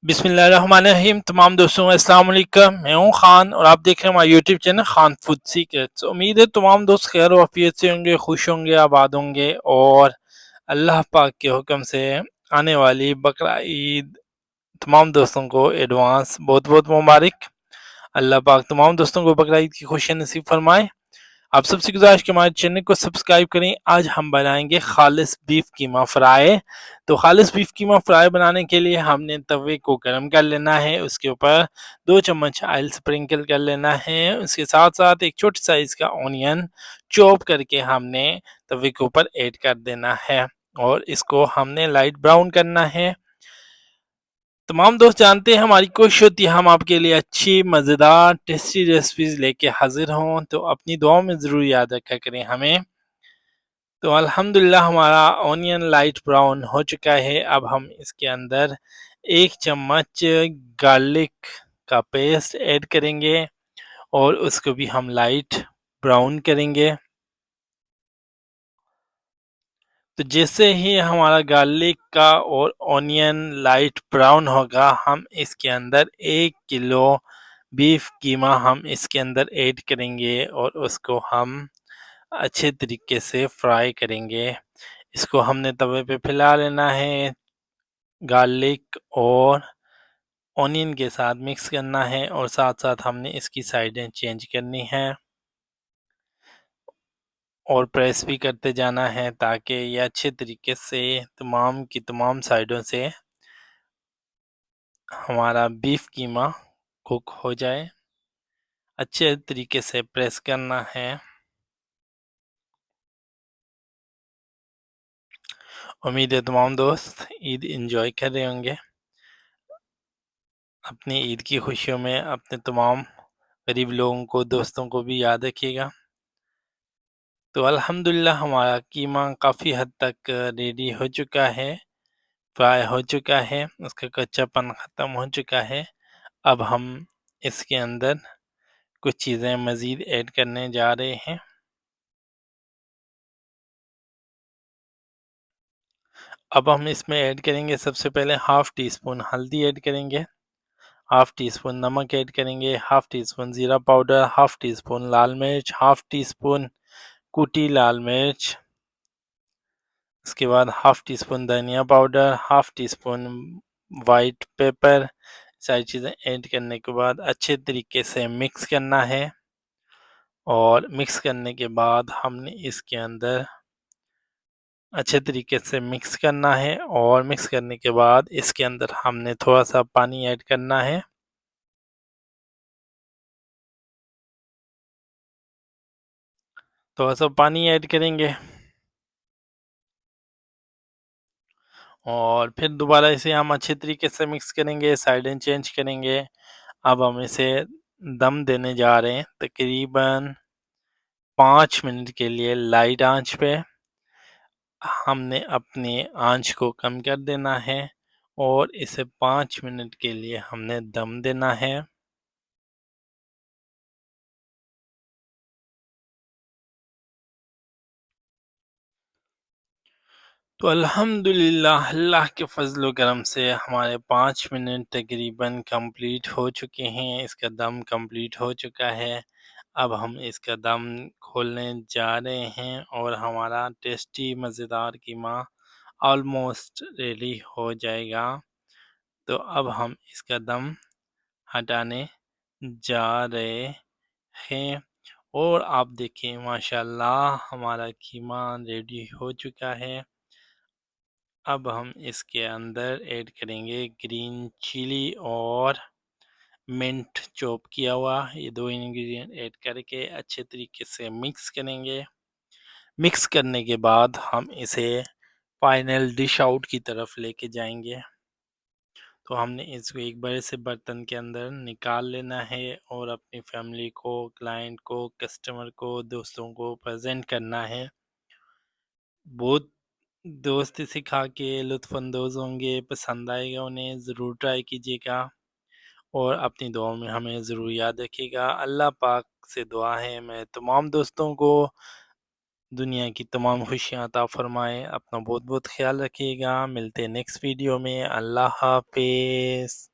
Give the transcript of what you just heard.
बिस्मिल्लाहिर्रहमानिर्रहीम। तमाम दोस्तों को अस्सलाम वालेकुम। मैं हूँ खान और आप देख रहे हैं हमारा YouTube channel Khan food secrets. उम्मीद है तमाम दोस्त खैर वाफियत से होंगे, खुश होंगे, आबाद होंगे और अल्लाह पाक के हुक्म से आने वाली बकरा ईद तमाम दोस्तों को एडवांस बहुत बहुत मुबारक। अल्लाह पाक तमाम दोस्तों को बकरा ईद की खुशियाँ नसीब फरमाए। आप सबसे गुजारिश कि हमारे चैनल को सब्सक्राइब करें। आज हम बनाएंगे खालिस बीफ कीमा फ्राई। तो खालिस बीफ कीमा फ्राई बनाने के लिए हमने तवे को गर्म कर लेना है, उसके ऊपर 2 चम्मच ऑयल स्प्रिंकल कर लेना है। उसके साथ साथ एक छोटे साइज का ऑनियन चॉप करके हमने तवे के ऊपर ऐड कर देना है और इसको हमने लाइट ब्राउन करना है। तमाम दोस्त जानते हैं हमारी कोशिश होती है हम आपके लिए अच्छी मज़ेदार टेस्टी रेसिपीज लेके हाजिर हों, तो अपनी दुआओं में ज़रूर याद रखा करें हमें। तो अल्हम्दुलिल्लाह हमारा ऑनियन लाइट ब्राउन हो चुका है। अब हम इसके अंदर 1 चम्मच गार्लिक का पेस्ट ऐड करेंगे और उसको भी हम लाइट ब्राउन करेंगे। तो जैसे ही हमारा गार्लिक का और ऑनियन लाइट ब्राउन होगा, हम इसके अंदर 1 किलो बीफ कीमा हम इसके अंदर ऐड करेंगे और उसको हम अच्छे तरीके से फ्राई करेंगे। इसको हमने तवे पे फैला लेना है, गार्लिक और ऑनियन के साथ मिक्स करना है और साथ साथ हमने इसकी साइडें चेंज करनी है और प्रेस भी करते जाना है ताकि ये अच्छे तरीके से तमाम की तमाम साइडों से हमारा बीफ कीमा कुक हो जाए। अच्छे तरीके से प्रेस करना है। उम्मीद है तमाम दोस्त ईद एंजॉय कर रहे होंगे। अपनी ईद की खुशियों में अपने तमाम गरीब लोगों को, दोस्तों को भी याद रखिएगा। तो अल्हम्दुलिल्लाह हमारा कीमा काफ़ी हद तक रेडी हो चुका है, फ्राई हो चुका है, उसका कच्चापन ख़त्म हो चुका है। अब हम इसके अंदर कुछ चीज़ें मज़ीद ऐड करने जा रहे हैं। अब हम इसमें ऐड करेंगे सबसे पहले हाफ़ टी स्पून हल्दी ऐड करेंगे, हाफ़ टी स्पून नमक ऐड करेंगे, हाफ़ टी स्पून ज़ीरा पाउडर, हाफ़ टी स्पून लाल मिर्च, हाफ़ टी स्पून कुटी लाल मिर्च। उसके बाद हाफ़ टी स्पून धनिया powder, half tea spoon white paper. सारी चीज़ें ऐड करने के बाद अच्छे तरीके से मिक्स करना है और मिक्स करने के बाद हमने इसके अंदर अच्छे तरीके से मिक्स करना है और मिक्स करने के बाद इसके अंदर हमने थोड़ा-सा पानी ऐड करना है। थोड़ा-सा पानी ऐड करेंगे और फिर दोबारा इसे हम अच्छे तरीके से मिक्स करेंगे, साइडें चेंज करेंगे। अब हम इसे दम देने जा रहे हैं तकरीबन 5 मिनट के लिए लाइट आंच पे। हमने अपनी आंच को कम कर देना है और इसे 5 मिनट के लिए हमने दम देना है। तो अल्हम्दुलिल्लाह अल्लाह के फ़ज़ल व करम से हमारे 5 मिनट तकरीबन कंप्लीट हो चुके हैं। इसका दम कंप्लीट हो चुका है। अब हम इसका दम खोलने जा रहे हैं और हमारा टेस्टी मज़ेदार कीमा ऑलमोस्ट रेडी हो जाएगा। तो अब हम इसका दम हटाने जा रहे हैं और आप देखिए माशाल्लाह हमारा कीमा रेडी हो चुका है। अब हम इसके अंदर ऐड करेंगे ग्रीन चिली और मिंट चॉप किया हुआ, ये 2 इंग्रेडिएंट ऐड करके अच्छे तरीके से मिक्स करेंगे। मिक्स करने के बाद हम इसे फाइनल डिश आउट की तरफ लेके जाएंगे। तो हमने इसको एक बड़े से बर्तन के अंदर निकाल लेना है और अपनी फैमिली को, क्लाइंट को, कस्टमर को, दोस्तों को प्रेजेंट करना है। बहुत दोस्त इसे खा के लुत्फ़अंदोज़ होंगे, पसंद आएगा उन्हें, ज़रूर ट्राई कीजिएगा और अपनी दुआओं में हमें ज़रूर याद रखिएगा। अल्लाह पाक से दुआ है मैं तमाम दोस्तों को दुनिया की तमाम खुशियाँ अता फ़रमाए। अपना बहुत-बहुत ख़्याल रखिएगा। मिलते हैं नेक्स्ट वीडियो में। अल्लाह हाफ़िज़।